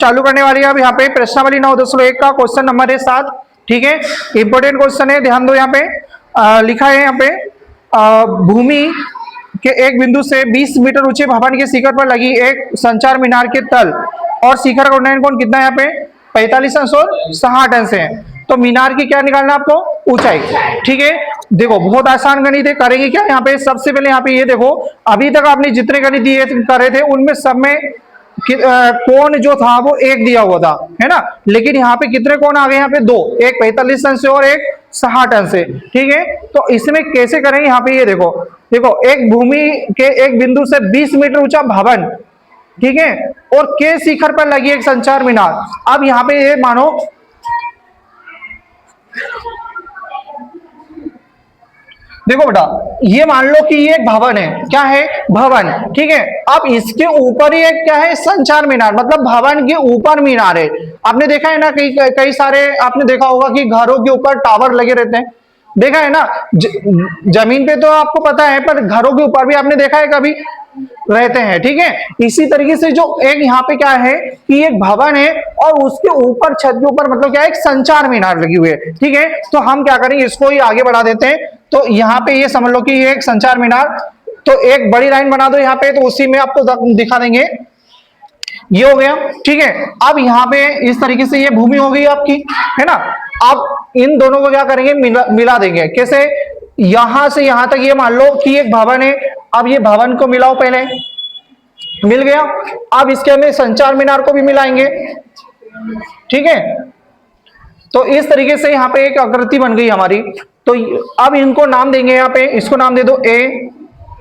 चालू करने वाली है। अब यहाँ पे प्रश्नावली 9.1 का क्वेश्चन नंबर है 7। ठीक है, इंपॉर्टेंट क्वेश्चन है, ध्यान दो। यहाँ पे लिखा है, यहाँ पे भूमि के एक बिंदु से 20 मीटर ऊंचे भवन के शिखर पर लगी एक संचार मीनार के तल और शिखर का उन्नयन कोण कितना है? यहाँ पे 45 अंश और 60 अंश है। तो मीनार की क्या निकालना आपको? ऊंचाई। ठीक है, देखो बहुत आसान गणित है, करेंगे क्या यहाँ पे? सबसे पहले यहाँ पे ये देखो, अभी तक आपने जितने गणित दिए कर रहे थे उनमें सब में कोण जो था वो एक दिया हुआ था, है ना। लेकिन यहाँ पे कितने कोण आ गए? यहाँ पे दो, एक 45 अंश से और एक 60 अंश से। ठीक है, तो इसमें कैसे करेंगे? यहाँ पे ये देखो, देखो एक भूमि के एक बिंदु से 20 मीटर ऊंचा भवन, ठीक है, और के शिखर पर लगी एक संचार मीनार। अब यहाँ पे ये मानो, देखो बेटा, ये मान लो कि ये एक भवन है। क्या है? भवन। ठीक है, अब इसके ऊपर ही एक क्या है? संचार मीनार, मतलब भवन के ऊपर मीनार है। आपने देखा है ना, कई सारे आपने देखा होगा कि घरों के ऊपर टावर लगे रहते हैं, देखा है ना। जमीन पे तो आपको पता है, पर घरों के ऊपर भी आपने देखा है कभी रहते हैं। ठीक है, इसी तरीके से जो एक यहाँ पे क्या है कि एक भवन है और उसके ऊपर छत के ऊपर मतलब क्या है? एक संचार मीनार लगी हुई है। ठीक है, तो हम क्या करेंगे, इसको ही आगे बढ़ा देते हैं। तो यहाँ पे ये समझ लो कि ये एक संचार मीनार, तो एक बड़ी लाइन बना दो यहाँ पे, तो उसी में आपको दिखा देंगे। ये हो गया। ठीक है, अब यहाँ पे इस तरीके से ये भूमि हो गई आपकी, है ना। अब इन दोनों को क्या करेंगे? मिला देंगे। कैसे? यहां से यहां तक ये मान लो कि एक भवन है, अब ये भवन को मिलाओ, पहले मिल गया। अब इसके अंदर संचार मीनार को भी मिलाएंगे। ठीक है, तो इस तरीके से यहाँ पे एक आकृति बन गई हमारी। तो अब इनको नाम देंगे, यहाँ पे इसको नाम दे दो ए,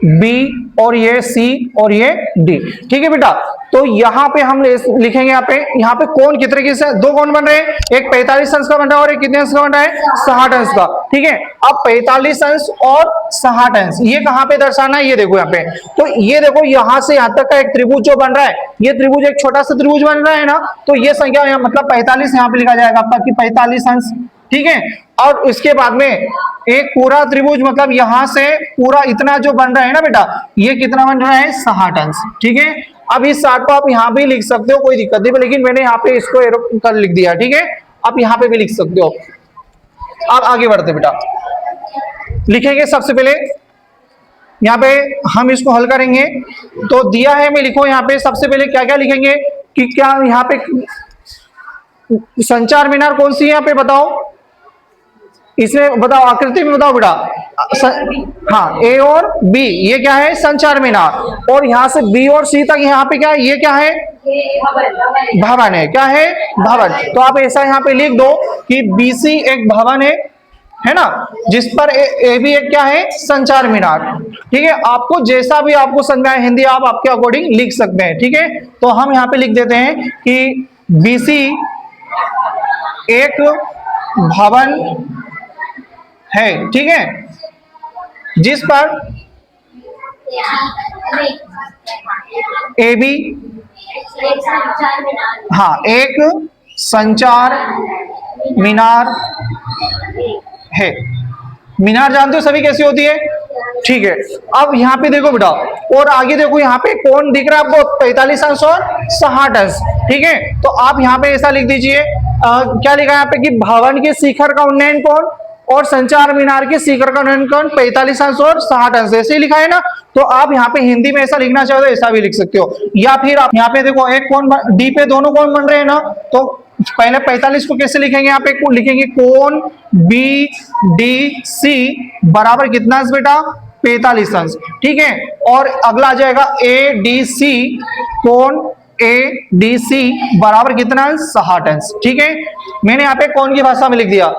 बी, और ये सी, और ये डी। ठीक है बेटा, तो यहाँ पे हम लिखेंगे, यहाँ पे कोण कितने के से? दो कोण बन रहे हैं, एक 45 अंश का बन रहा है और एक कितने अंश का बन रहा है? 60 अंश का। ठीक है, अब 45 अंश और 60 अंश ये कहाँ पे दर्शाना है? ये देखो यहाँ पे, तो ये देखो यहां से यहां तक का एक त्रिभुज जो बन रहा है, ये त्रिभुज एक छोटा सा त्रिभुज बन रहा है ना, तो ये संख्या मतलब 45 यहाँ पे लिखा जाएगा आपका कि 45 अंश। ठीक है, और इसके बाद में एक पूरा त्रिभुज, मतलब यहां से पूरा इतना जो बन रहा है ना बेटा, ये कितना बन रहा है? 60 अंश। ठीक है, अब इस 60 को आप यहां भी लिख सकते हो, कोई दिक्कत नहीं, लेकिन मैंने यहाँ पे इसको एरो कर लिख दिया। ठीक है, आप यहाँ पे भी लिख सकते हो। अब आगे बढ़ते बेटा, लिखेंगे सबसे पहले यहाँ पे हम इसको हल करेंगे। तो दिया है, मैं लिखो यहाँ पे सबसे पहले क्या क्या लिखेंगे कि क्या यहाँ पे संचार मीनार कौन सी है? यहाँ पे बताओ, इसमें बताओ, आकृति में बताओ बेटा। हाँ, ए और बी, ये क्या है? संचार मीनार। और यहाँ से बी और सी तक यहाँ पे क्या है? ये क्या है? भवन है। क्या है? भवन। तो आप ऐसा यहाँ पे लिख दो कि बीसी एक भवन है ना, जिस पर ए भी एक क्या है? संचार मीनार। ठीक है, आपको जैसा भी आपको समझ में आए हिंदी आप आपके अकॉर्डिंग लिख सकते हैं। ठीक है, तो हम यहाँ पे लिख देते हैं कि बीसी एक भवन है। ठीक है, जिस पर ए बी, हाँ, एक संचार मीनार है। मीनार जानते हो सभी कैसी होती है? ठीक है, अब यहाँ पे देखो बेटा, और आगे देखो, यहाँ पे कोण दिख रहा है आपको? 45 अंश और 60 अंश। ठीक है, तो आप यहाँ पे ऐसा लिख दीजिए, क्या लिखा है यहाँ पे कि भवन के शिखर का उन्नयन कोण और संचार मीनार के शिखर का उन्नयन कोण 45 अंश और 60 अंश, ऐसे ही लिखा है ना। तो आप यहाँ पे हिंदी में ऐसा लिखना चाहो तो ऐसा भी लिख सकते हो, या फिर आप यहाँ पे देखो एक कोण डी पे दोनों कोण बन रहे हैं ना, तो पहले 45 को कैसे लिखेंगे? यहाँ पे लिखेंगे कोण बी डी सी बराबर कितना अंश बेटा? 45 अंश। ठीक है, और अगला आ जाएगा ए डी सी, कोण ए डी सी बराबर कितना अंश? 60 अंश। ठीक है, मैंने यहाँ पे कोण की भाषा में लिख दिया।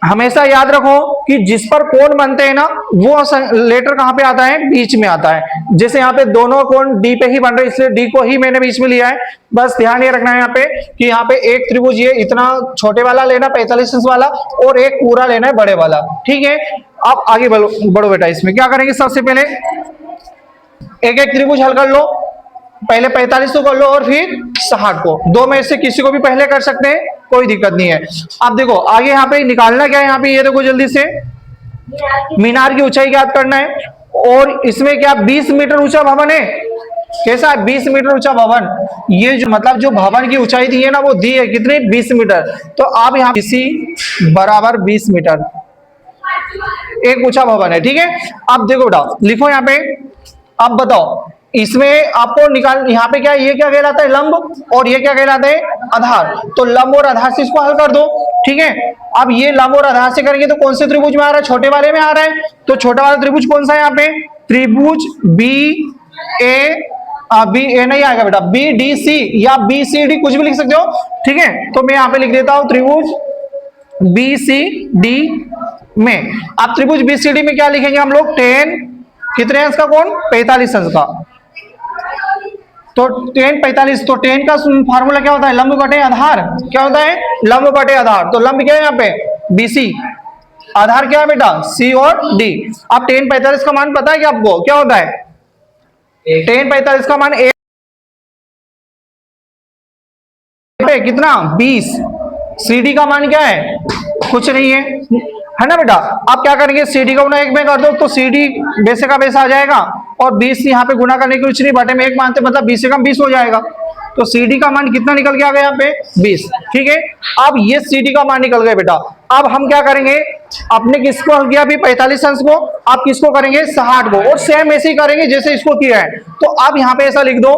हमेशा याद रखो कि जिस पर कोण बनते हैं ना, वो लेटर कहां पे आता है? बीच में आता है। जैसे यहाँ पे दोनों कोण डी पे ही बन रहे, इसलिए डी को ही मैंने बीच में लिया है। बस ध्यान ये रखना है यहाँ पे कि यहाँ पे एक त्रिभुज ये इतना छोटे वाला लेना 45 अंश वाला, और एक पूरा लेना है बड़े वाला। ठीक है, अब आगे बढ़ो बेटा। इसमें क्या करेंगे? सबसे पहले एक एक त्रिभुज हल कर लो, पहले 45 को कर लो और फिर 60 को। दो में से किसी को भी पहले कर सकते हैं, कोई दिक्कत नहीं है। अब देखो आगे यहाँ पे निकालना क्या है? यहाँ पे ये देखो जल्दी से, मीनार की ऊंचाई ज्ञात करना है। और इसमें क्या 20 मीटर ऊंचा भवन है, कैसा है 20 मीटर ऊंचा भवन। ये जो मतलब जो भवन की ऊंचाई दी है ना वो दी है कितनी 20 मीटर। तो आप यहाँ BC बराबर 20 मीटर एक ऊंचा भवन है। ठीक है, अब देखो बेटा लिखो यहाँ पे, अब बताओ इसमें आपको निकाल, यहाँ पे क्या ये क्या कहलाता है लंब और ये क्या कहलाता है आधार। तो लंब और आधार से इसको हल कर दो। ठीक है, अब ये लंब और आधार से करेंगे तो कौन से त्रिभुज में आ रहा है, छोटे वाले में आ रहा है। तो छोटा वाला त्रिभुज कौन सा है यहाँ पे, त्रिभुज बी ए नहीं आएगा बेटा, BDC या BCD कुछ भी लिख सकते हो। ठीक है, तो मैं यहाँ पे लिख देता हूं त्रिभुज BCD में। आप त्रिभुज BCD में क्या लिखेंगे हम लोग, 10 कितने अंश का कोण 45 अंश का। तो 10 45, तो 10 का फार्मूला क्या होता है, लंब बटे आधार। क्या होता है, लंब बटे आधार। तो लंब क्या है यहाँ पे BC, आधार क्या है बेटा C और D। अब 10 45 का मान पता है क्या आपको, क्या होता है 10 45 का मान कितना 20। CD का मान क्या है, कुछ नहीं है ना बेटा। आप क्या करेंगे, CD को गुना 1 में कर दो तो CD बेसे का बेस आ जाएगा और 20 यहाँ पे गुना करने की कुछ नहीं, बटे में 1 मानते मतलब 20 से कम 20 हो जाएगा। तो CD का मान कितना निकल के आ गया यहाँ पे 20। ठीक है, अब ये CD का मान निकल गया बेटा। अब हम क्या करेंगे, आपने किसको हल किया अभी 45 अंश को, आप किसको करेंगे 60 को, और सेम ऐसे ही करेंगे जैसे इसको किया है। तो आप यहाँ पे ऐसा लिख दो,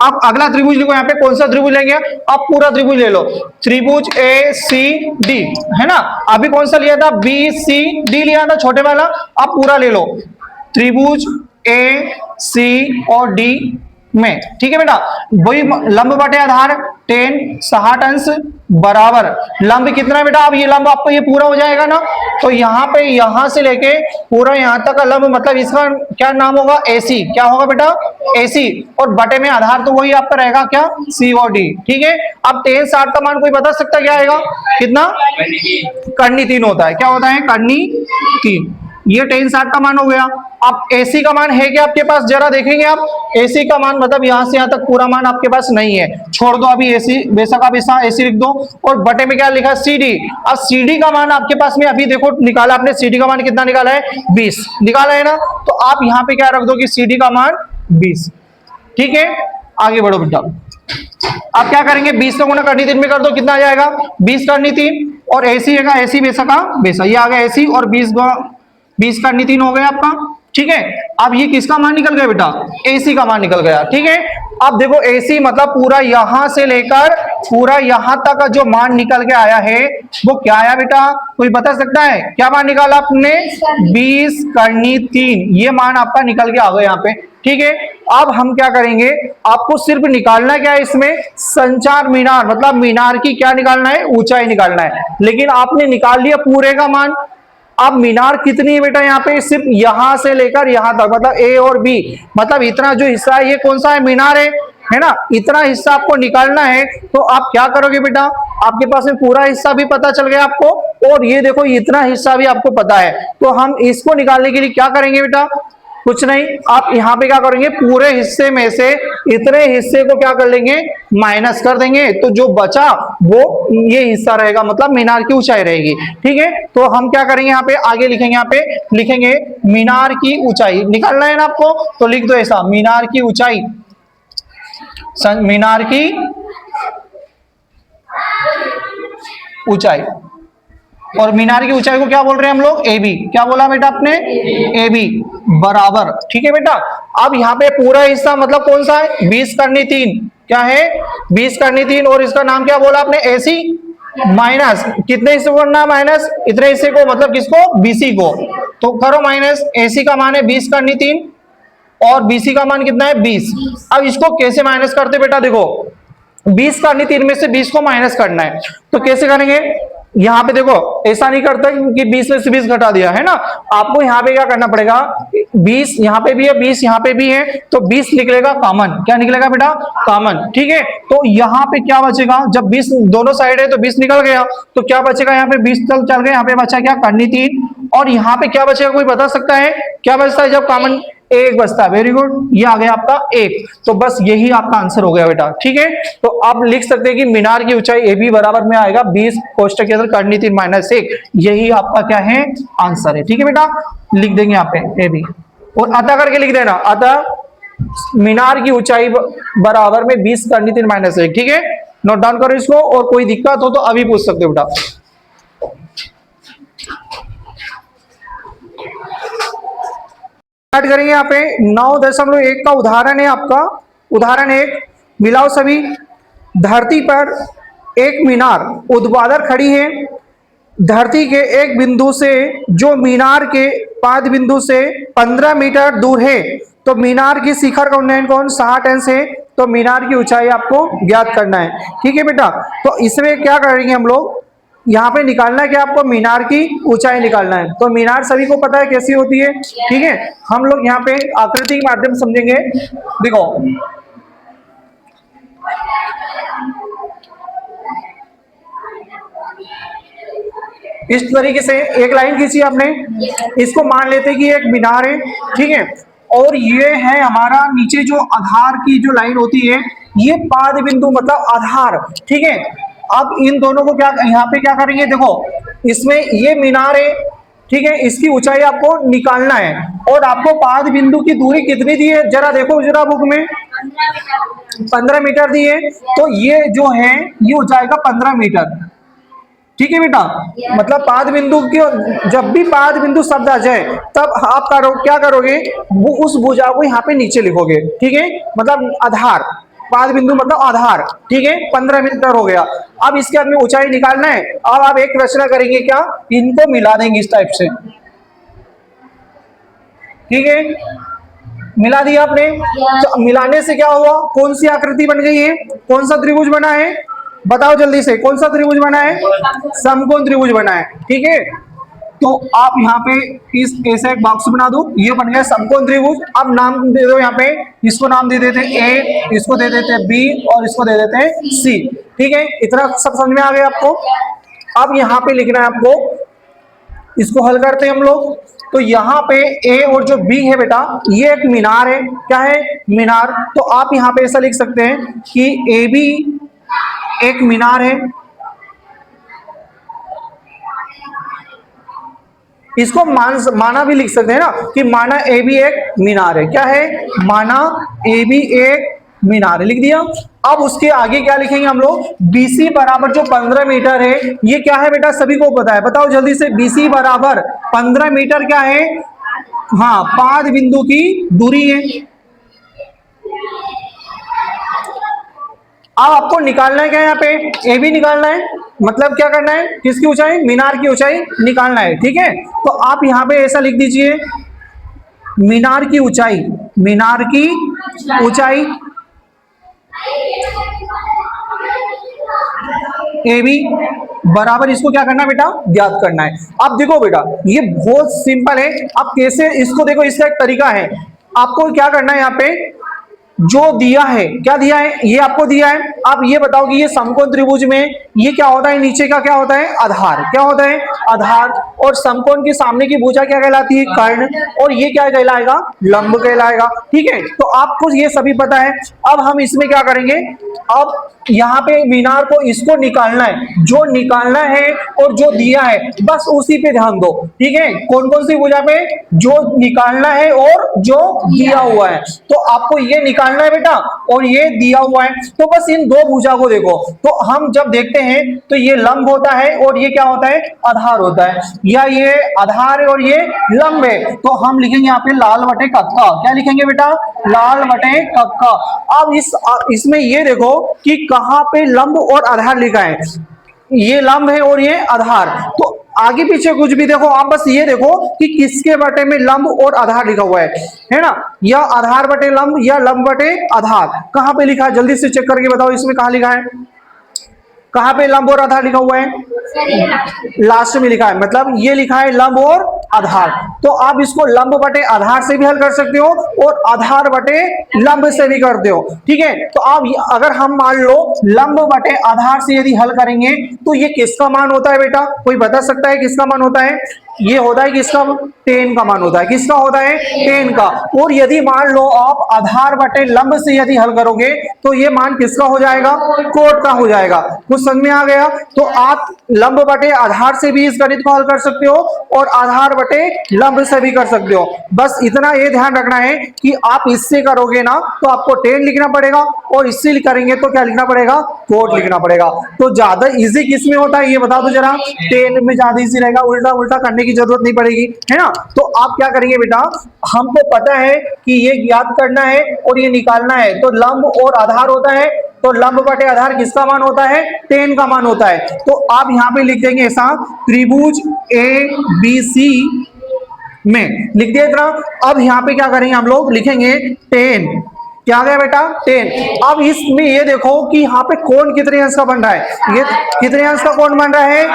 आप अगला त्रिभुज लिखो, यहाँ पे कौन सा त्रिभुज लेंगे, आप पूरा त्रिभुज ले लो, त्रिभुज ACD है ना। अभी कौन सा लिया था BCD लिया था छोटे वाला, आप पूरा ले लो त्रिभुज AC और D में। ठीक है बेटा, वही लंब बटे आधार 10 60 अंश बराबर लंब कितना है बेटा, अब ये लंब आपको ये पूरा हो जाएगा ना। तो यहाँ पे यहाँ से लेके पूरा यहाँ तक का लंब मतलब इसका क्या नाम होगा AC, क्या होगा बेटा AC, और बटे में आधार तो वही आपका रहेगा क्या C और D। ठीक है, अब 10 60 का मान कोई बता सकता क्या आएगा, कितना कर्णी 3 होता है, क्या होता है कर्णी 3। ये 10 60 का मान हो गया। अब AC का मान है क्या आपके पास, जरा देखेंगे आप AC का मान मतलब यहां से यहां तक पूरा मान आपके पास नहीं है, छोड़ दो अभी AC बेसा का बेसा AC लिख दो, और बटे में क्या लिखा CD। अब CD का मान आपके पास में अभी देखो निकाला आपने, CD का मान कितना निकाला है 20 निकाला है ना। तो आप यहाँ पे क्या रख दो कि CD का मान 20। ठीक है, आगे बढ़ो बेटा। आप क्या करेंगे 20 का गुना कर्णी 3 में कर दो, कितना आ जाएगा 20 कर्णी 3, और AC है AC बेसा का बेसा, ये आ गया AC, और 20 कर्णी 3 हो गया आपका। ठीक है, अब ये किसका मान निकल गया बेटा AC का मान निकल गया। ठीक है, अब देखो AC मतलब पूरा यहां से लेकर पूरा यहां तक का जो मान निकल के आया है वो क्या आया बेटा, कोई बता सकता है क्या मान निकाला आपने 20 कर्णी 3, ये मान आपका निकल के आ गया यहाँ पे। ठीक है, अब हम क्या करेंगे, आपको सिर्फ निकालना क्या है इसमें, संचार मीनार मतलब मीनार की क्या निकालना है, ऊंचाई निकालना है। लेकिन आपने निकाल लिया पूरे का मान। अब मीनार कितनी है बेटा, यहाँ पे सिर्फ यहां से लेकर यहां तक मतलब A और B, मतलब इतना जो हिस्सा है ये कौन सा है मीनार है ना, इतना हिस्सा आपको निकालना है। तो आप क्या करोगे बेटा, आपके पास में पूरा हिस्सा भी पता चल गया आपको, और ये देखो इतना हिस्सा भी आपको पता है। तो हम इसको निकालने के लिए क्या करेंगे बेटा, कुछ नहीं, आप यहाँ पे क्या करेंगे पूरे हिस्से में से इतने हिस्से को क्या कर लेंगे माइनस कर देंगे, तो जो बचा वो ये हिस्सा रहेगा मतलब मीनार की ऊंचाई रहेगी। ठीक है, तो हम क्या करेंगे यहाँ पे आगे लिखेंगे, यहाँ पे लिखेंगे मीनार की ऊंचाई निकालना है ना आपको, तो लिख दो ऐसा मीनार की ऊंचाई, मीनार की ऊंचाई, और मीनार की ऊंचाई को क्या बोल रहे हैं हम लोग AB। क्या बोला बेटा आपने AB बराबर। ठीक है बेटा, अब यहाँ पे पूरा हिस्सा मतलब कौन सा है 20 कर्णी 3, क्या है 20 कर्णी 3, और इसका नाम क्या बोला आपने AC माइनस कितने हिस्से को करना माइनस, इतने हिस्से को मतलब किसको BC को, तो करो माइनस। AC का मान है 20 कर्णी 3 और BC का मान कितना है 20। अब इसको कैसे माइनस करते बेटा, देखो 20 कर्णी 3 में से 20 को माइनस करना है, तो कैसे करेंगे, यहाँ पे देखो ऐसा नहीं करता कि 20 में से 20 घटा दिया है ना, आपको यहाँ पे क्या करना पड़ेगा 20 यहाँ पे भी है 20 यहाँ पे भी है, तो 20 निकलेगा कॉमन, क्या निकलेगा बेटा कॉमन। ठीक है, तो यहाँ पे क्या बचेगा, जब 20 दोनों साइड है तो 20 निकल गया, तो क्या बचेगा यहाँ पे 20 तक चल गए, यहाँ पे बचा क्या कर्णी 3, और यहाँ पे क्या बचेगा कोई बता सकता है क्या बचता है जब कॉमन, 1 बचता है। वेरी गुड, ये आ गया आपका 1, तो बस यही आपका आंसर हो गया बेटा। ठीक है, तो आप लिख सकते हैं कि मीनार की ऊंचाई AB बराबर में आएगा 20 कोष्टक के अंदर कर्णी 3 माइनस 1, यही आपका क्या है आंसर है। ठीक है बेटा, लिख देंगे यहाँ पे AB, और अतः करके लिख देना, अतः मीनार की ऊंचाई बराबर में 20 करनी 3-1, ठीक है। नोट डाउन करो इसको, और कोई दिक्कत हो तो अभी पूछ सकते हो बेटा। स्टार्ट करेंगे यहाँ पे 9.1 का उदाहरण है आपका। उदाहरण 1, मिलाओ सभी। धरती पर एक मीनार ऊर्ध्वाधर खड़ी है। धरती के एक बिंदु से जो मीनार के पाद बिंदु से 15 मीटर दूर है, तो मीनार की शिखर का उन्नयन कोण 60 अंश है। तो मीनार की ऊंचाई आपको ज्ञात करना है, ठीक है बेटा। तो इसमें क्या करेंगे हम लोग, यहाँ पे निकालना है कि आपको मीनार की ऊंचाई निकालना है। तो मीनार सभी को पता है कैसी होती है, ठीक है। हम लोग यहाँ पे आकृति के माध्यम से समझेंगे। देखो, इस तरीके से एक लाइन खींची आपने, इसको मान लेते कि एक मीनार है, ठीक है। और ये है हमारा नीचे जो आधार की जो लाइन होती है, ये पाद बिंदु मतलब आधार, ठीक है। अब इन दोनों को क्या यहाँ पे क्या करेंगे, देखो इसमें ये मीनार है, ठीक है, इसकी ऊंचाई आपको निकालना है। और आपको पाद बिंदु की दूरी कितनी दी है, जरा देखो जरा बुक में 15 मीटर दी है। तो ये जो है ये हो जाएगा 15 मीटर, ठीक है बेटा। मतलब पाद बिंदु की, जब भी पाद बिंदु शब्द आ जाए तब आप क्या करोगे, वो उस भुजा को यहाँ पे नीचे लिखोगे, ठीक है। मतलब आधार, पाद बिंदु मतलब आधार, ठीक है। 15 मीटर हो गया। अब इसके बाद में ऊंचाई निकालना है। अब आप एक रचना करेंगे, क्या, इनको मिला देंगे इस टाइप से, ठीक है। मिला दिया आपने। तो मिलाने से क्या हुआ, कौन सी आकृति बन गई है, कौन सा त्रिभुज बना है, बताओ जल्दी से, कौन सा त्रिभुज बना है, समकोण त्रिभुज बना है, ठीक है। तो आप यहाँ पे इस ऐसे एक बॉक्स बना दो, ये बन गया समकोण त्रिभुज। अब नाम दे दो यहाँ पे, इसको नाम दे देते हैं ए, इसको दे देते हैं बी, और इसको दे देते हैं सी, ठीक है। इतना सब समझ में आ गया आपको। अब यहाँ पे लिखना है आपको, इसको हल करते हैं हम लोग। तो यहाँ पे ए और जो बी है बेटा, ये एक मीनार है, क्या है, मीनार। तो आप यहाँ पे ऐसा लिख सकते हैं कि ए बी एक मीनार है। इसको माना भी लिख सकते हैं ना, कि माना ए बी एक मीनार है, क्या है, माना ए बी एक मीनार है, लिख दिया। अब उसके आगे क्या लिखेंगे हम लोग, BC बराबर जो 15 मीटर है, ये क्या है बेटा, सभी को पता है, बताओ जल्दी से। BC बराबर 15 मीटर क्या है, हाँ, पाद बिंदु की दूरी है। अब आपको निकालना है क्या, यहाँ पे ए बी निकालना है, मतलब क्या करना है, किसकी ऊंचाई, मीनार की ऊंचाई निकालना है, ठीक है। तो आप यहाँ पे ऐसा लिख दीजिए, मीनार की ऊंचाई, मीनार की ऊंचाई ए बी बराबर, इसको क्या करना है बेटा, ज्ञात करना है। अब देखो बेटा, ये बहुत सिंपल है। अब कैसे इसको देखो, इसका एक तरीका है। आपको क्या करना है, यहाँ पे जो दिया है, क्या दिया है, ये आपको दिया है। आप ये बताओ कि ये समकोण त्रिभुज में ये क्या होता है, नीचे का क्या होता है, आधार, क्या होता है, आधार। और समकोण के सामने की भुजा क्या कहलाती है, कर्ण। और ये क्या कहलाएगा, लंब कहलाएगा, ठीक है। तो आपको ये सभी पता है। अब हम इसमें क्या करेंगे, अब यहाँ पे मीनार को इसको निकालना है, जो निकालना है और जो दिया है बस उसी पे ध्यान दो, ठीक है। कौन कौन सी भुजा पे, जो निकालना है और जो दिया हुआ है। तो आपको ये निकालना है बेटा, और ये दिया हुआ है। तो बस इन दो भुजा को देखो, तो हम जब देखते हैं तो ये लंब होता है और ये क्या होता है, आधार होता है, या ये आधार है और ये लंब है। तो हम लिखेंगे यहाँ पे लाल बटे कक्का, क्या लिखेंगे बेटा, लाल बटे कक्का। अब इसमें ये देखो कि कहां पे लंब और आधार लिखा है, ये लंब है और ये आधार। तो आगे पीछे कुछ भी देखो, आप बस ये देखो कि किसके बटे में लंब और आधार लिखा हुआ है ना, या आधार बटे लंब या लंब बटे आधार, कहां पे लिखा है, जल्दी से चेक करके बताओ, इसमें कहां लिखा है, कहां पे लंब और आधार लिखा हुआ है, लास्ट में लिखा है, मतलब ये लिखा है लंब और आधार। तो आप इसको लंब बटे आधार से भी हल कर सकते हो और आधार बटे लंब से भी करते हो, ठीक है। तो आप अगर हम मान लो लंब बटे आधार से यदि हल करेंगे तो ये किसका मान होता है बेटा, कोई बता सकता है किसका मान होता है, ये होता है किसका, 10 का मान होता है, किसका होता है 10 का। और यदि मान लो आप आधार बटे लंब से यदि हल करोगे तो ये मान किसका हो जाएगा, कोट का हो जाएगा। कुछ समझ में आ गया? तो आप लंब बटे आधार से भी इस गणित को हल कर सकते हो और आधार बटे लंब से भी कर सकते हो। बस इतना ये ध्यान रखना है कि आप इससे करोगे ना तो आपको 10 लिखना पड़ेगा और इससे करेंगे तो क्या लिखना पड़ेगा, कोट लिखना पड़ेगा। तो ज्यादा इजी किस में होता है ये बता दो जरा, 10 में ज्यादा इजी रहेगा, उल्टा उल्टा करने की जरूरत नहीं पड़ेगी, है ना। तो आप क्या करेंगे बेटा, हमको पता है कि ये याद करना है और ये निकालना है। तो लंब और आधार होता है, तो लंब बटे आधार किसका मान होता है, 10 का मान होता है। तो आप यहां पे लिख देंगे ऐसा, त्रिभुज ए बी सी में लिख दिया इतना। अब यहां पे क्या करेंगे हम लोग, लिखेंगे 10, क्या आ गया बेटा 10। अब इसमें ये देखो कि यहाँ पे कोण कितने अंश का बन रहा है, ये कितने अंश का कोण बन रहा है,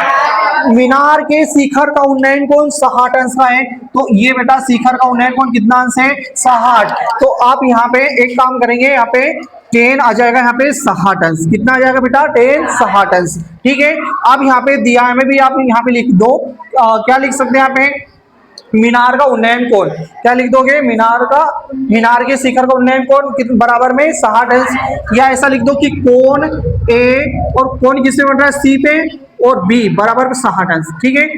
मीनार के शिखर का उन्नयन कोण 60 अंश का है। तो ये बेटा शिखर का उन्नयन कोण कितना अंश है, 60। तो आप यहाँ पे एक काम करेंगे, यहाँ पे 10 आ जाएगा, यहाँ पे 60 अंश, कितना आ जाएगा बेटा 10 60 अंश, ठीक है। अब यहाँ पे दिया है, मैं भी आप यहाँ पे लिख दो, क्या लिख सकते हैं यहाँ पे, मीनार का उन्नयन कोण, क्या लिख दोगे, मीनार के शिखर का उन्नयन कोण कितने बराबर में 60 अंश। या ऐसा लिख दो कि कोण ए और कोण किससे बन रहा है, सी पे, और बी बराबर में 60 अंश, ठीक है।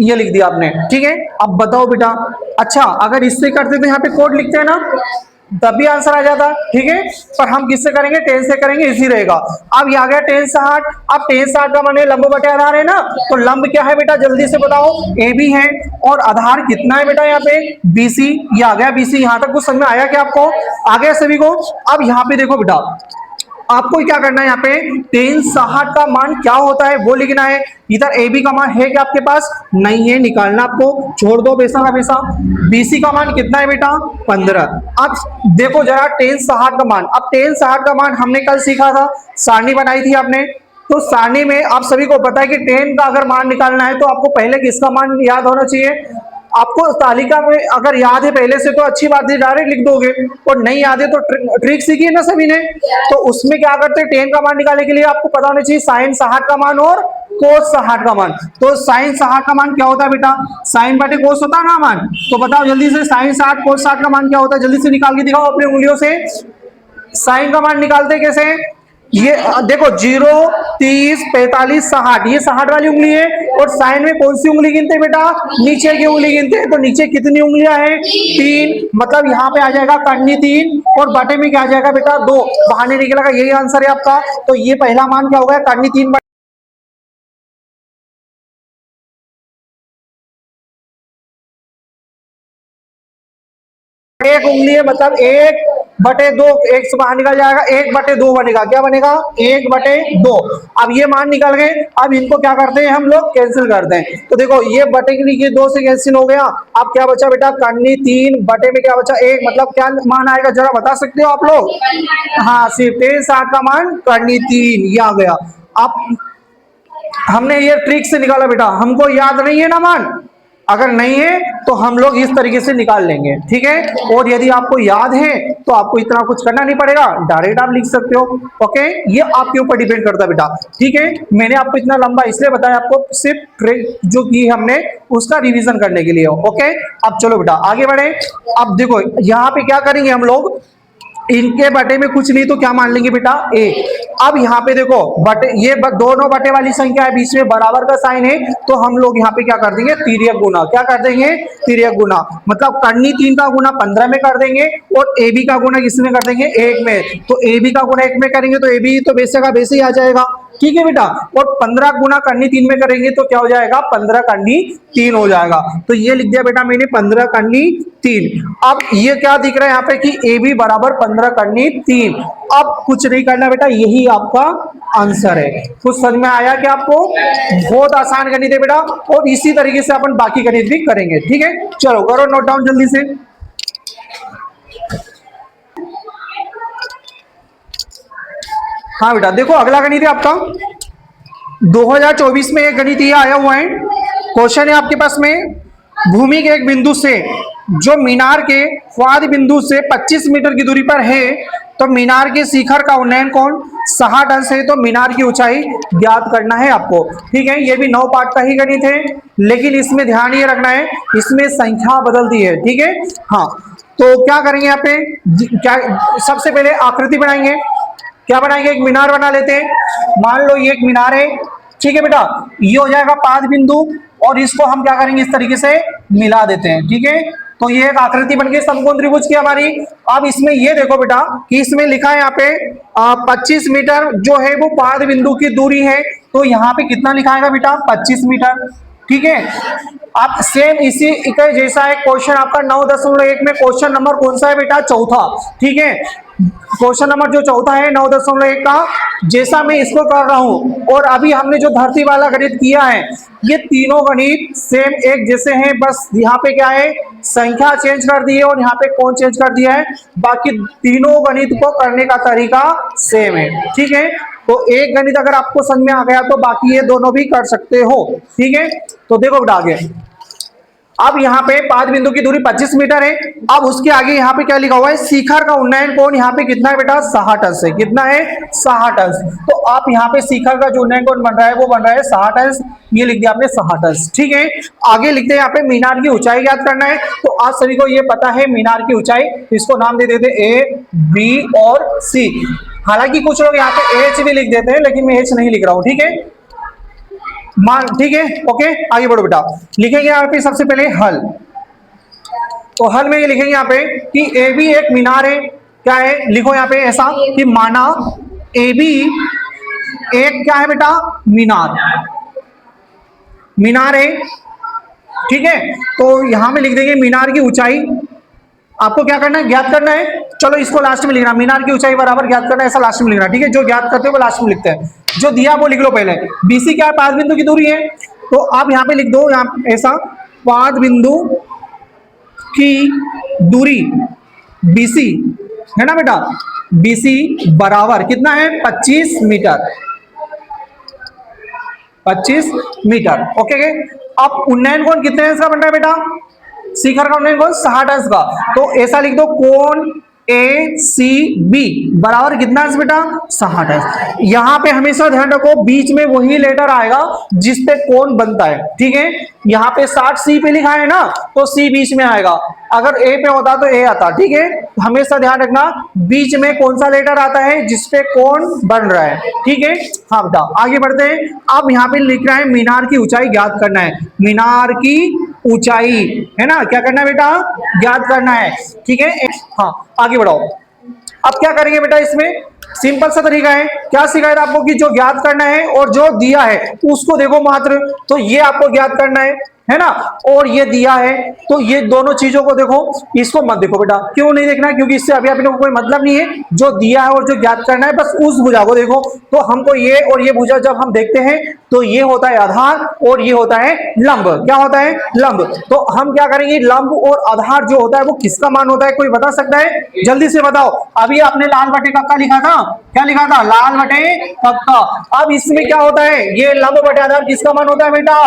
ये लिख दिया आपने, ठीक है। अब बताओ बेटा, अच्छा अगर इससे करते तो यहाँ पे कोड लिखते हैं ना, तब भी आंसर आ जाता, ठीक है। पर हम किससे करेंगे, 10 से करेंगे, इजी रहेगा। अब ये आ गया 10 60। अब 10 60 का माने लंब बटे आधार है ना, तो लंब क्या है बेटा जल्दी से बताओ, ए बी है, और आधार कितना है बेटा यहाँ पे बीसी। ये आ गया बीसी। यहां तक कुछ समझ में आया क्या आपको, आ गया सभी को। अब यहाँ पे देखो बेटा, आपको क्या करना है, यहाँ पे 10 60 का मान क्या होता है वो लिखना है। इधर ए बी का मान है क्या आपके पास, नहीं है, निकालना आपको, छोड़ दो पैसा का पैसा। बीसी का मान कितना है बेटा 15। अब देखो जरा 10 60 का मान, अब 10 60 का मान हमने कल सीखा था, सारणी बनाई थी आपने। तो सारणी में आप सभी को पता है कि 10 का अगर मान निकालना है तो आपको पहले किसका मान याद होना चाहिए। आपको तालिका में अगर याद है पहले से तो अच्छी बात है, डायरेक्ट लिख दोगे, और नहीं याद है तो ट्रिक सीखी है ना सभी ने। तो उसमें क्या करते हैं, 10 का मान निकालने के लिए आपको पता होना चाहिए साइन 60 का मान और कोस 60 का मान। तो साइन 60 का मान क्या होता है बेटा, साइन बटे कोस होता है ना मान। तो बताओ जल्दी से, साइन 60 कोस 60 का मान क्या होता है, जल्दी से निकाल के दिखाओ अपनी उंगलियों से। साइन का मान निकालते कैसे, ये देखो 0 30 45 60, ये 60 वाली उंगली है। और साइन में कौन सी उंगली गिनते हैं बेटा, नीचे की उंगली गिनते हैं। तो नीचे कितनी उंगलियां हैं, 3, मतलब यहाँ पे आ जाएगा कर्णी 3, और बटे में क्या आ जाएगा बेटा 2, बाहर नहीं निकलेगा, यही आंसर है आपका। तो ये पहला मान क्या होगा, कर्णी 3 एक उंगली है, मतलब 1/2, एक से बाहर निकल जाएगा, 1/2 बनेगा, क्या बनेगा 1/2। अब ये मान निकल गए। अब इनको क्या करते हैं हम लोग, कैंसिल करते हैं। तो देखो ये बटे के लिए 2 से कैंसिल हो गया। अब क्या बचा बेटा, कर्णी 3 बटे में क्या बचा 1, मतलब क्या मान आएगा जरा बता सकते हो आप लोग। हाँ, सिर्फ 10 60 का मान कर्णी 3, ये आ गया। अब हमने ये ट्रिक से निकाला बेटा, हमको याद नहीं है ना मान, अगर नहीं है तो हम लोग इस तरीके से निकाल लेंगे, ठीक है। और यदि आपको याद है तो आपको इतना कुछ करना नहीं पड़ेगा, डायरेक्ट आप लिख सकते हो, ओके। ये आपके ऊपर डिपेंड करता है बेटा, ठीक है। मैंने आपको इतना लंबा इसलिए बताया, आपको सिर्फ ट्रिक जो की हमने उसका रिवीजन करने के लिए, ओके। अब चलो बेटा आगे बढ़े। अब देखो यहाँ पे क्या करेंगे हम लोग, इनके बटे में कुछ नहीं तो क्या मान लेंगे बेटा ए। अब यहाँ पे देखो बटे, ये दोनों बटे वाली संख्या है, बीच में बराबर का साइन है, तो हम लोग यहाँ पे क्या कर देंगे, तिर्यक गुना। क्या कर देंगे, तिर्यक गुना, मतलब कर्णी 3 का गुना 15 में कर देंगे, और ए बी का गुना किसमें कर देंगे 1 में। तो ए बी का गुना 1 में करेंगे तो ए बी तो वैसे का वैसे ही आ जाएगा, ठीक है बेटा। और 15 गुना कर्णी 3 में करेंगे तो क्या हो जाएगा, 15 कर्णी 3 हो जाएगा। तो ये लिख दिया बेटा मैंने 15 कर्णी 3। अब ये क्या दिख रहा है यहाँ पे कि ए बी बराबर 15 कर्णी 3। अब कुछ नहीं करना बेटा, यही आपका आंसर है। कुछ समझ में आया क्या आपको, बहुत आसान गणित है बेटा, और इसी तरीके से अपन बाकी गणित भी करेंगे, ठीक है। चलो करो नोट डाउन जल्दी से। हाँ बेटा देखो अगला गणित है आपका 2024 में एक गणित ये आया हुआ है। क्वेश्चन है आपके पास में, भूमि के एक बिंदु से जो मीनार के स्वाद बिंदु से 25 मीटर की दूरी पर है, तो मीनार के शिखर का उन्नयन कोण 60 अंश है, तो मीनार की ऊंचाई ज्ञात करना है आपको। ठीक है, ये भी 9 पार्ट का ही गणित है, लेकिन इसमें ध्यान ये रखना है, इसमें संख्या बदलती है। ठीक है, हाँ, तो क्या करेंगे यहाँ पे, क्या सबसे पहले आकृति बनाएंगे, क्या बनाएंगे, एक मीनार बना लेते हैं। मान लो ये एक मीनार है, ठीक है बेटा, ये हो जाएगा पाद बिंदु, और इसको हम क्या करेंगे, इस तरीके से मिला देते हैं। ठीक है, तो ये एक आकृति बन गई समकोण त्रिभुज की हमारी। अब इसमें ये देखो बेटा कि इसमें लिखा है यहाँ पे 25 मीटर जो है वो पाद बिंदु की दूरी है, तो यहाँ पे कितना लिखाएगा बेटा, 25 मीटर। ठीक है, आप सेम इसी इकाई जैसा एक क्वेश्चन आपका 9.1 में क्वेश्चन नंबर कौन सा है बेटा, चौथा। ठीक है, क्वेश्चन नंबर जो चौथा है 9.1 का, जैसा मैं इसको कर रहा हूं, और अभी हमने जो धरती वाला गणित किया है, ये तीनों गणित सेम एक जैसे हैं, बस यहाँ पे क्या है, संख्या चेंज कर दी है और यहाँ पे कौन चेंज कर दिया है, बाकी तीनों गणित को करने का तरीका सेम है। ठीक है, तो एक गणित अगर आपको समझ में आ गया तो बाकी ये दोनों भी कर सकते हो। ठीक है, तो देखो बेटा आगे, अब यहाँ पे पाद बिंदु की दूरी 25 मीटर है। अब उसके आगे यहाँ पे क्या लिखा हुआ है, शिखर का उन्नयन कोण यहाँ पे कितना है बेटा, 60 अंश है। कितना है, 60 अंश। तो आप यहाँ पे शिखर का जो उन्नयन कोण बन रहा है वो बन रहा है 60 अंश, ये लिख दिया आपने 60 अंश। ठीक है, आगे लिखते हैं यहाँ पे मीनार की ऊंचाई ज्ञात करना है। तो आप सभी को ये पता है मीनार की ऊंचाई, इसको नाम दे देते ए, बी और सी। हालांकि कुछ लोग यहाँ पे एच भी लिख देते हैं, लेकिन मैं एच नहीं लिख रहा हूँ। ठीक है, मान, ठीक है, ओके, आगे बढ़ो बेटा। लिखेंगे यहाँ पे सबसे पहले हल, तो हल में ये लिखेंगे यहाँ पे कि ए बी एक मीनार है। क्या है, लिखो यहाँ पे ऐसा कि माना ए बी एक क्या है बेटा, मीनार, मीनार है। ठीक है, तो यहां में लिख देंगे मीनार की ऊंचाई, आपको क्या करना है, ज्ञात करना है। चलो इसको लास्ट में लिखना, मीनार की ऊंचाई बराबर ज्ञात करना है, ऐसा लास्ट में लिखना। ठीक है, जो ज्ञात करते हो वो लास्ट में लिखते हैं, जो दिया वो लिख लो पहले। बीसी क्या है, पाद बिंदु की दूरी है, तो आप यहाँ पे लिख दो, यहाँ ऐसा, पाद बिंदु की दूरी बीसी है ना बेटा, बीसी बराबर कितना है, 25 मीटर, 25 मीटर। ओके, अब उन्नयन कोण कितने अंश का बन रहा है बेटा, शिखर का उन्नयन कोण 60 अंश का, तो ऐसा लिख दो, कोण ए सी बी बराबर कितना अंश बेटा, 60 अंश। यहां पे हमेशा ध्यान रखो बीच में वही लेटर आएगा जिसपे कोण बनता है। ठीक है, यहाँ पे 60 सी पे लिखा है ना, तो सी बीच में आएगा, अगर ए पे होता तो ए आता। ठीक है, हमेशा ध्यान रखना बीच में कौन सा लेटर आता है जिसपे कोण बन रहा है। ठीक है, हाँ बेटा आगे बढ़ते हैं। अब यहाँ पे लिख रहा है मीनार की ऊंचाई ज्ञात करना है, मीनार की ऊंचाई है ना, क्या करना है बेटा, ज्ञात करना है। ठीक है, हाँ आगे बढ़ाओ। अब क्या करेंगे बेटा, इसमें सिंपल सा तरीका है, क्या सिखाया था आपको कि जो ज्ञात करना है और जो दिया है उसको देखो मात्र, तो ये आपको ज्ञात करना है ना, और ये दिया है, तो ये दोनों चीजों को देखो, इसको मत देखो बेटा। क्यों नहीं देखना, क्योंकि इससे अभी अपने को कोई मतलब नहीं है। जो दिया है और जो ज्ञात करना है बस उस भुजा को देखो। तो हमको ये और ये भुजा जब हम देखते हैं तो ये होता है आधार और ये होता है लंब। क्या होता है, लंब। तो हम क्या करेंगे, लंब और आधार जो होता है वो किसका मान होता है, कोई बता सकता है, जल्दी से बताओ। अभी आपने लाल बटे कक्का लिखा था, क्या लिखा था, लाल बटे कक्का। अब इसमें क्या होता है, ये लंब बटे आधार किसका मान होता है बेटा,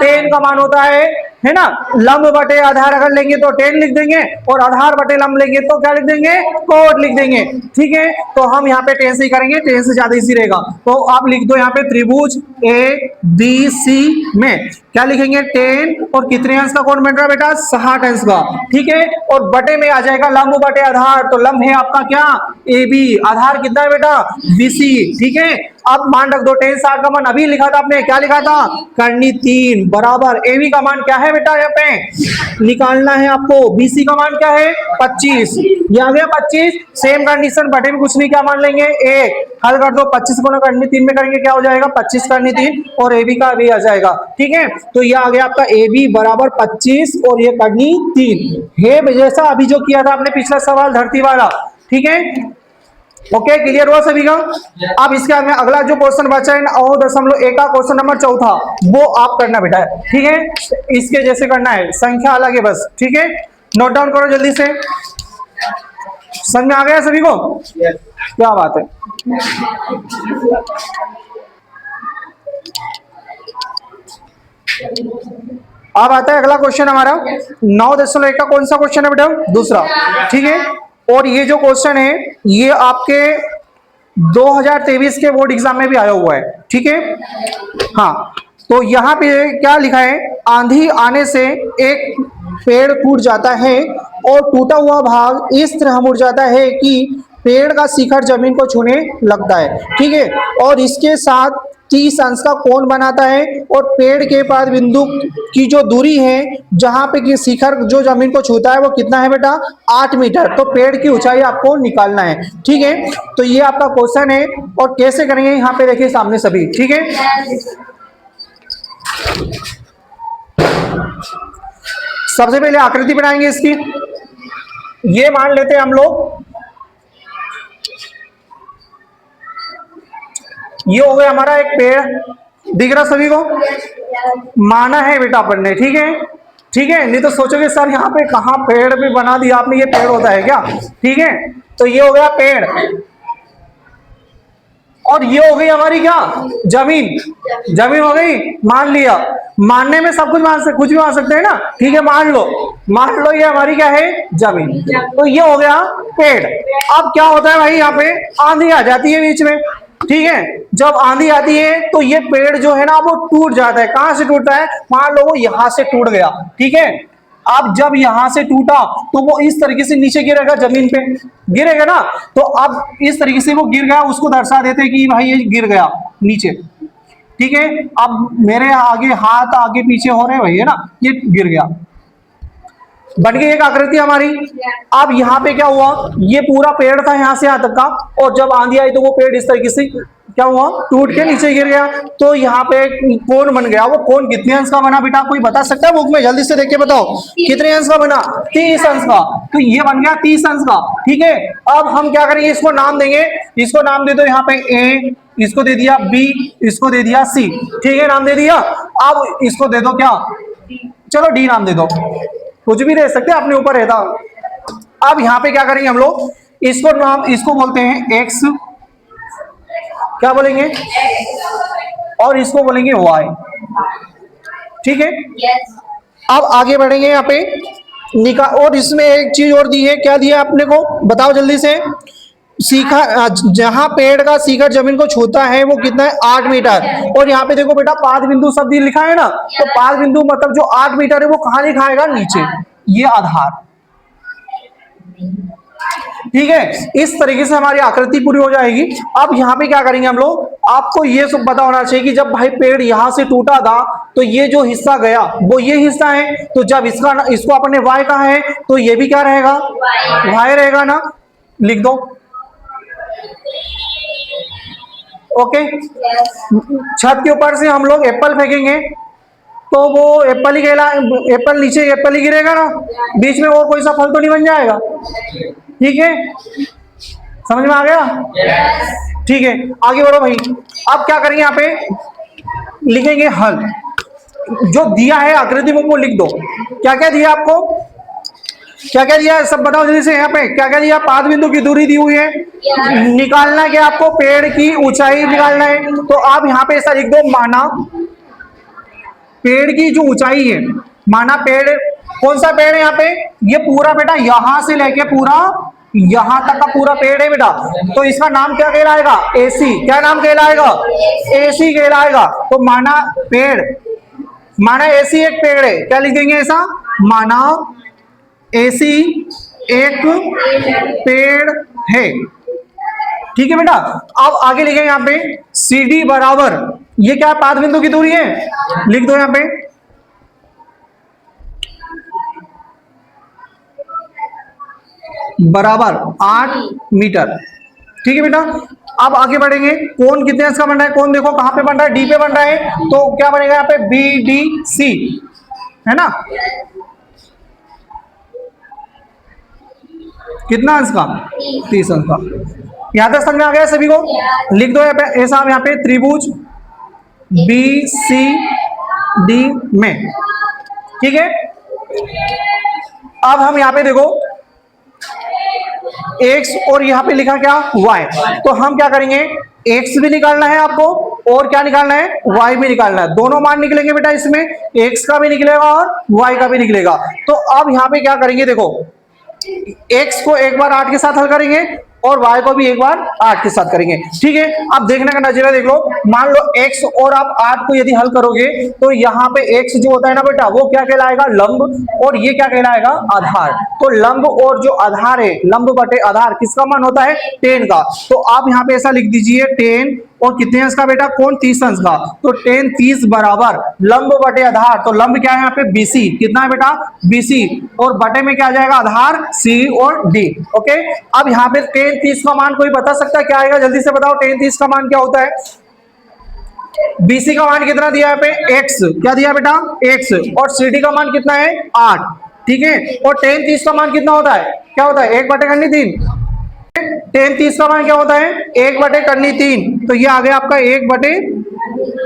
10 का मान होता है ना। लंब बटे आधार अगर लेंगे तो 10 लिख देंगे, और आधार बटे लंब लेंगे तो क्या लिख देंगे, कोट लिख देंगे। ठीक है, तो हम यहाँ पे 10 से ही करेंगे, 10 से ज्यादा इजी रहेगा। तो आप लिख दो यहाँ पे त्रिभुज ए बी सी में क्या लिखेंगे, 10, और कितने अंश का कोण बन रहा है बेटा, 60 अंश का। ठीक है, और बटे में आ जाएगा लंब बटे आधार, तो लंब है आपका क्या, ए बी, आधार कितना है बेटा, बीसी। ठीक है, अब मान रख दो 10, 60 का मान अभी लिखा था आपने, क्या लिखा था, करनी 3 बराबर एबी का मान क्या है बेटा, यहाँ पे निकालना है आपको, बीसी का मान क्या है 25, ये आ गया 25। सेम कंडीशन बटे में कुछ नहीं, क्या मान लेंगे 1, हल कर दो, 25 को ना करनी 3 में करेंगे क्या हो जाएगा, 25 करनी 3, और एबी का भी आ जाएगा। ठीक है, तो ये आ गया आपका एबी बराबर 25 और ये करनी 3 है, जैसा अभी जो किया था आपने पिछला सवाल धरती वाला। ठीक है, ओके, क्लियर हुआ सभी का। अब इसके बाद में अगला जो क्वेश्चन बचा है 9.1 का क्वेश्चन नंबर चौथा, वो आप करना बेटा। ठीक है, इसके जैसे करना है, संख्या अलग है बस। ठीक है, नोट डाउन करो जल्दी से, समझ में आ गया सभी को, क्या बात है। अब आता है अगला क्वेश्चन हमारा 9.1 का, कौन सा क्वेश्चन है बेटा, दूसरा। ठीक है, और ये जो क्वेश्चन है ये आपके 2023 के बोर्ड एग्जाम में भी आया हुआ है, ठीक है। हाँ, तो यहाँ पे क्या लिखा है, आंधी आने से एक पेड़ टूट जाता है और टूटा हुआ भाग इस तरह मुड़ जाता है कि पेड़ का शिखर जमीन को छूने लगता है, ठीक है। और इसके साथ 30 अंश का कोण बनाता है और पेड़ के पाद बिंदु की जो दूरी है जहां पे कि शिखर जो जमीन को छूता है वो कितना है बेटा, 8 मीटर। तो पेड़ की ऊंचाई आपको निकालना है, ठीक है। तो ये आपका क्वेश्चन है और कैसे करेंगे यहाँ पे देखिए सामने सभी, ठीक है। सबसे पहले आकृति बनाएंगे इसकी। ये मान लेते हैं हम लोग, ये हो गया हमारा एक पेड़, दिख रहा सभी को, माना है बेटा अपन ने, ठीक है। ठीक है, नहीं तो सोचोगे सर यहाँ पे कहाँ पेड़ भी बना दिया आपने, ये पेड़ होता है क्या, ठीक है। तो ये हो गया पेड़ और ये हो गई हमारी क्या, जमीन। जमीन हो गई, मान लिया। मानने में सब कुछ कुछ भी मान सकते हैं ना, ठीक है। मान लो ये हमारी क्या है, जमीन। तो ये हो गया पेड़। अब क्या होता है भाई, यहाँ पे आंधी आ जाती है बीच में, ठीक है। जब आंधी आती है तो ये पेड़ जो है ना वो टूट जाता है। कहां से टूटता है, मान लो वो यहां से टूट गया, ठीक है। अब जब यहां से टूटा तो वो इस तरीके से नीचे गिरेगा, जमीन पे गिरेगा ना। तो अब इस तरीके से वो गिर गया, उसको दर्शा देते हैं कि भाई ये गिर गया नीचे, ठीक है। अब मेरे आगे हाथ आगे पीछे हो रहे हैं भाई, है ना, ये गिर गया, बन गई एक आकृति हमारी। अब यहाँ पे क्या हुआ, ये पूरा पेड़ था यहाँ से यहाँ तक का, और जब आंधी आई तो वो पेड़ इस तरीके से क्या हुआ, टूट के नीचे गिर गया। तो यहाँ पे कोण बन गया। वो कोण कितने अंश का बना बेटा, कोई बता सकता है बुक में, जल्दी से देख के बताओ कितने अंश का बना, 30 अंश का। तो ये बन गया 30 अंश का, ठीक है। अब हम क्या करेंगे, इसको नाम देंगे, इसको नाम दे दो यहाँ पे ए, इसको दे दिया बी, इसको दे दिया सी, ठीक है, नाम दे दिया। अब इसको दे दो क्या, चलो डी नाम दे दो, कुछ भी दे सकते हैं, अपने ऊपर रहता। अब यहाँ पे क्या करेंगे हम लोग, इसको नाम, इसको बोलते हैं एक्स, क्या बोलेंगे, और इसको बोलेंगे वाई, ठीक है। अब आगे बढ़ेंगे यहाँ पे निकाल, और इसमें एक चीज और दी है, क्या दिया आपने को बताओ जल्दी से। शिखर, जहां पेड़ का शिखर जमीन को छूता है वो कितना है, 8 मीटर। और यहाँ पे देखो बेटा पाद बिंदु शब्द लिखा है ना, तो पाद बिंदु मतलब जो 8 मीटर है वो कहाँ लिखा आएगा, नीचे, ये आधार, ठीक है। इस तरीके से हमारी आकृति पूरी हो जाएगी। अब यहाँ पे क्या करेंगे हम लोग, आपको ये सब पता होना चाहिए कि जब भाई पेड़ यहां से टूटा था तो ये जो हिस्सा गया वो ये हिस्सा है। तो जब इसको अपने वाई कहा है तो ये भी क्या रहेगा, वाई रहेगा ना, लिख दो, ओके। छत के ऊपर से हम लोग एप्पल फेंकेंगे तो वो एप्पल ही कहला, एप्पल नीचे एप्पल ही गिरेगा ना, बीच में और कोई सा फल तो नहीं बन जाएगा, ठीक है। समझ में आ गया, ठीक है। आगे बढ़ो भाई। अब क्या करेंगे, यहाँ पे लिखेंगे हल, जो दिया है आकृति में वो लिख दो। क्या क्या दिया आपको, क्या क्या दिया है सब बताओ जल्दी से। यहाँ पे क्या क्या दिया, पाद बिंदु की दूरी दी हुई है, निकालना क्या आपको, पेड़ की ऊंचाई निकालना है। तो आप यहाँ पे ऐसा लिख दो, माना पेड़ की जो ऊंचाई है, माना पेड़, कौन सा पेड़ है यहाँ पे, ये पूरा बेटा यहां से लेके पूरा यहां तक का पूरा पेड़ है बेटा। तो इसका नाम क्या कहलाएगा, एसी। क्या नाम कहलाएगा, एसी कहलाएगा। तो माना पेड़, माना एसी एक पेड़ है, क्या लिखेंगे ऐसा, माना एसी एक पेड़ है, ठीक है बेटा। अब आगे लिखेंगे यहाँ पे सी डी बराबर, ये क्या पाद बिंदु की दूरी है, लिख दो यहाँ पे बराबर 8 मीटर, ठीक है बेटा। अब आगे बढ़ेंगे, कौन कितने अंश का बन रहा है, कौन देखो कहां पे बन रहा है, डी पे बन रहा है। तो क्या बनेगा यहाँ पे, बी डी सी, है ना, कितना अंश का, 30 अंश का। यहां तक समझ में आ गया सभी को, लिख दो यहाँ पे ऐसा, यहाँ पे त्रिभुज बी सी डी में, ठीक है। अब हम यहाँ पे देखो x और यहाँ पे लिखा क्या, y। तो हम क्या करेंगे, x भी निकालना है आपको और क्या निकालना है, y भी निकालना है। दोनों मान निकलेंगे बेटा इसमें, x का भी निकलेगा और y का भी निकलेगा। तो अब यहाँ पे क्या करेंगे, देखो x को एक बार 8 के साथ हल करेंगे और y को भी एक बार 8 के साथ करेंगे। ठीक है, अब देखने का नजरिया देख लो। मान लो x और आप 8 को यदि हल करोगे तो यहाँ पे x जो होता है ना बेटा, वो क्या कहलाएगा, लंब, और ये क्या कहलाएगा, आधार। तो लंब और जो आधार है, लंब बटे आधार किसका मान होता है, 10 का। तो आप यहाँ पे ऐसा लिख दीजिए 10 और कितने अंश का बेटा, कोण 30 अंश का। तो 10 30 बराबर लंब बटे आधार। तो लंब क्या है यहाँ पे, BC, कितना है बेटा, BC, और बटे में क्या आ जाएगा, आधार C और D। ओके, अब यहाँ पे 10 30 का मान कोई बता सकता है क्या आएगा, जल्दी से बताओ 10 30 का मान क्या होता है। BC का मान कितना दिया है पे, x, क्या दिया बेटा, x, और CD का मान कितना है, 8। ठीक है, और 10 30 का मान कितना होता है, क्या होता है, 1 बटे करनी 3। 10 30 का मान क्या होता है, 1 बटे करनी 3। तो ये आ गया आपका 1 बटे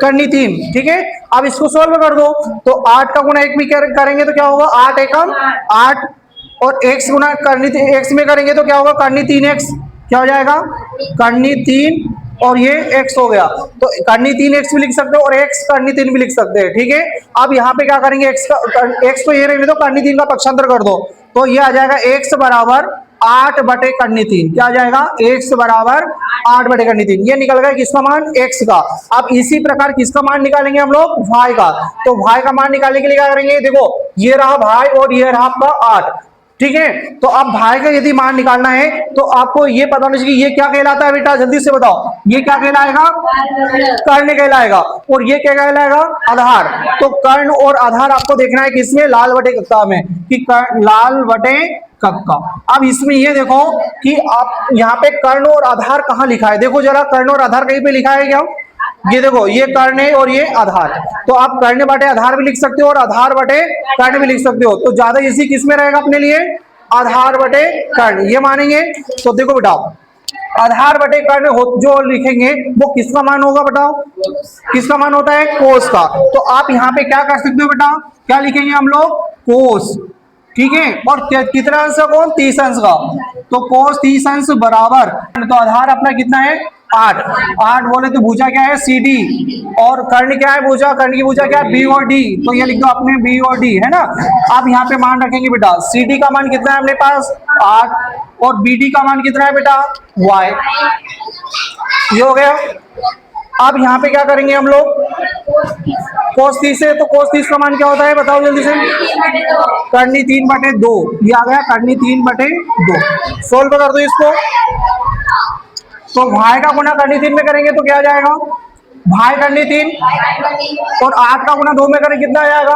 करनी 3। ठीक है, अब इसको सोल्व कर दो। तो 8 का गुना 1 में करेंगे तो क्या होगा, 8 एकम 8, और x गुना करनी x में करेंगे तो क्या होगा, करनी 3x, क्या हो जाएगा, करनी 3, और ये x हो गया। तो करनी 3x भी लिख सकते हो और x करनी 3 भी लिख सकते हैं। ठीक है, अब यहाँ पे क्या करेंगे, x को ये रहने दो, करनी 3 का पक्षांतर कर दो। तो ये आ जाएगा x बराबर 8 बटे करनी 3। क्या आ जाएगा, x बराबर 8 बटे करनी 3। ये निकल गया किसका मान, x का। अब इसी प्रकार किसका मान निकालेंगे हम लोग, y का। तो y का मान निकालने के लिए क्या करेंगे, देखो ये रहा y और ये रहा आपका 8। ठीक है, तो अब भाई का यदि मान निकालना है तो आपको ये पता होना चाहिए ये क्या कहलाता है बेटा, जल्दी से बताओ, ये क्या कहलाएगा, कर्ण कहलाएगा, और ये क्या कहलाएगा, आधार। तो कर्ण और आधार आपको देखना है किसमें, लाल बटे कक्का में, कि लाल बटे कक्का। अब इसमें ये देखो कि आप यहाँ पे कर्ण और आधार कहाँ लिखा है, देखो जरा, कर्ण और आधार कहीं पे लिखा है क्या, ये देखो, ये कर्ण है और ये आधार। तो आप कर्ण बटे आधार भी लिख सकते हो और आधार बटे कर्ण भी लिख सकते हो। तो ज्यादा इजी किस में रहेगा अपने लिए, आधार बटे कर्ण, ये मानेंगे। तो देखो बताओ, आधार बटे कर्ण जो लिखेंगे वो किसका मान होगा, बताओ किसका मान होता है, कोस का। तो आप यहाँ पे क्या कर सकते हो बेटा, क्या लिखेंगे हम लोग, कोस। ठीक है, और कितना अंश का, कौन 30 अंश का। तो कोस 30 अंश बराबर, तो आधार अपना कितना है, 8। 8 बोले तो भुजा क्या है, CD, और कर्ण क्या है, भुजा, कर्ण की भुजा क्या है, B और D। तो ये लिख दो अपने B और D, है ना। अब यहाँ पे मान रखेंगे बेटा, CD का मान कितना है अपने पास, 8, और BD का मान कितना है बेटा, Y। ये हो गया। अब यहाँ पे क्या करेंगे हम लोग, कोस 30 है, तो कोस 30 का मान क्या होता है, बताओ जल्दी से, करनी 3 बटे 2। ये आ गया करनी 3 बटे 2। सोल्व कर दो इसको। तो भाई का गुना करनी 3 में करेंगे तो क्या आ जाएगा, भाई करनी 3, और 8 का गुना 2 में करें कितना आ जाएगा,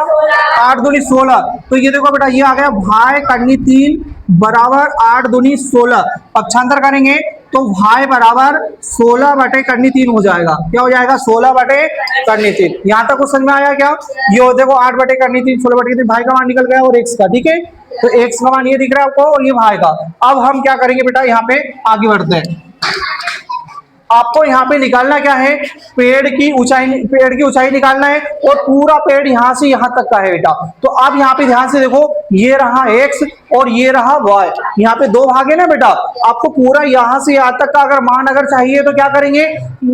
8 दूनी 16। तो ये देखो बेटा, ये आ गया भाई करनी 3 बराबर 8 दूनी 16। पक्षांतर करेंगे तो भाई बराबर 16 बटे करनी 3 हो जाएगा। क्या हो जाएगा, 16 बटे करनी 3। यहाँ तक कुछ समझ में आया क्या, ये देखो 8 बटे करनी 3, 16 बटे 3, भाई का मान निकल गया और x का। ठीक है, तो x का मान ये दिख रहा है आपको और ये भाई का। अब हम क्या करेंगे बेटा, यहाँ पे आगे बढ़ते हैं। आपको यहाँ पे निकालना क्या है, पेड़ की ऊंचाई निकालना है, और पूरा पेड़ यहाँ से यहाँ तक का है बेटा। तो आप यहाँ पे ध्यान से देखो, ये रहा x और ये रहा y, यहाँ पे 2 भाग है ना बेटा। आपको पूरा यहाँ से यहाँ तक का अगर मान अगर चाहिए तो क्या करेंगे,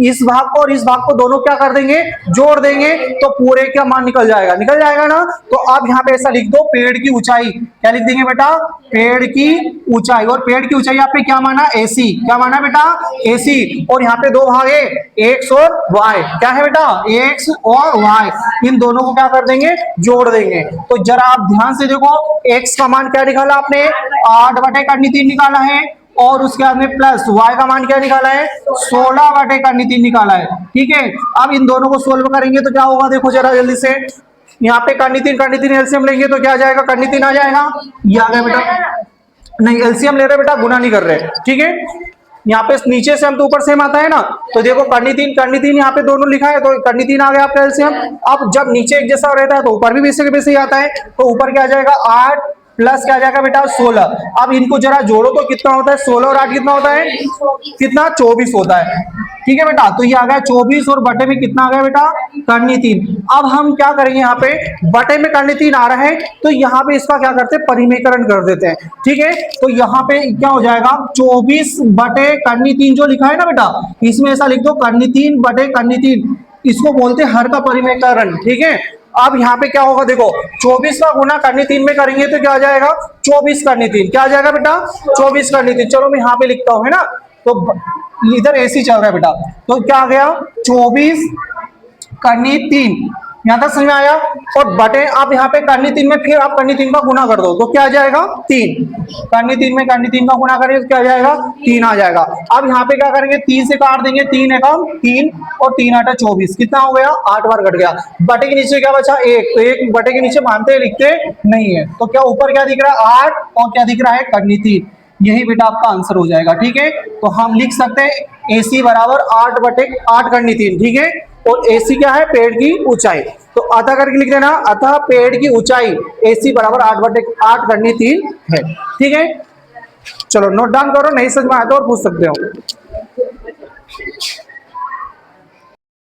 इस भाग को और इस भाग को दोनों क्या कर देंगे, जोड़ देंगे, तो पूरे का मान निकल जाएगा ना। तो आप यहाँ पे ऐसा लिख दो, पेड़ की ऊंचाई, क्या लिख देंगे बेटा, पेड़ की ऊंचाई। और पेड़ की ऊंचाई आपने क्या माना, AC, क्या माना बेटा, AC। और यहाँ पे 2 भाग है, x और y, क्या है बेटा, x और y, इन दोनों को क्या कर देंगे, जोड़ देंगे। तो जरा आप ध्यान से देखो, x का मान क्या निकाला आपने, 8 बटे करनी 3 निकाला है, और उसके बाद में प्लस y का मान क्या निकाला है, 16 बटे करनी 3 निकाला है। ठीक है, अब इन दोनों को सोल्व करेंगे तो क्या होगा, देखो जरा जल्दी से, यहाँ पे करनी 3 एलसीएम लेंगे तो क्या आ जाएगा, करनी 3 आ जाएगा। ये आ गया बेटा, नहीं एलसीएम ले रहे बेटा, गुना नहीं कर रहे। ठीक है, यहाँ पे नीचे से हम तो ऊपर सेम आता है ना, तो देखो करनी 3 यहाँ पे दोनों लिखा है, तो करनी 3 आ गया आपका एलसीएम। अब जब नीचे एक जैसा रहता है तो ऊपर भी वैसे ही आता है, तो ऊपर क्या आ जाएगा, 8 प्लस क्या आ जाएगा बेटा, 16। अब इनको जरा जोड़ो तो कितना होता है, 16 और 8 कितना होता है, कितना, 24 होता है। ठीक है बेटा, तो ये आ गया 24, और बटे में कितना आ गया बेटा, करनी 3। अब हम क्या करेंगे, यहाँ पे बटे में करनी 3 आ रहा है, तो यहाँ पे इसका क्या करते हैं, परिमेयकरण कर देते हैं। ठीक है, तो यहाँ पे क्या हो जाएगा, 24 बटे करनी 3 जो लिखा है ना बेटा, इसमें ऐसा लिख दो, करनी 3 बटे करनी 3, इसको बोलते हैं हर का परिमेयकरण। ठीक है, अब यहाँ पे क्या होगा, देखो 24 का गुना करनी 3 में करेंगे तो क्या आ जाएगा, 24 करनी 3, क्या आ जाएगा बेटा, 24 करनी 3। चलो मैं यहाँ पे लिखता हूँ, है ना, इधर AC चल रहा है बेटा, तो क्या आ गया 24 करनी 3, यहां तक समझ में आया। और बटे आप यहाँ पे करनी 3 में फिर आप करनी 3 का गुना कर दो तो क्या आ जाएगा 3, करनी 3 में करनी 3 का गुना करेंगे तो क्या आ जाएगा 3 आ जाएगा। अब यहाँ पे क्या करेंगे 3 से काट देंगे, 3 एकम 3 और 3 आटा 24, कितना हो गया 8 बार कट गया। बटे के नीचे क्या बचा 1, तो एक बटे के नीचे मानते लिखते नहीं है, तो क्या ऊपर क्या दिख रहा है 8 और क्या दिख रहा है करनी 3, यही बेटा आपका आंसर हो जाएगा। ठीक है, तो हम लिख सकते हैं AC बराबर 8 बटे 8 करनी 3। ठीक है, और AC क्या है पेड़ की ऊंचाई, तो अतः करके लिख देना, अतः पेड़ की ऊंचाई AC बराबर 8 बटे 8 करनी 3 है। ठीक है, चलो नोट डाउन करो, नहीं समझ में आया तो और पूछ सकते हो।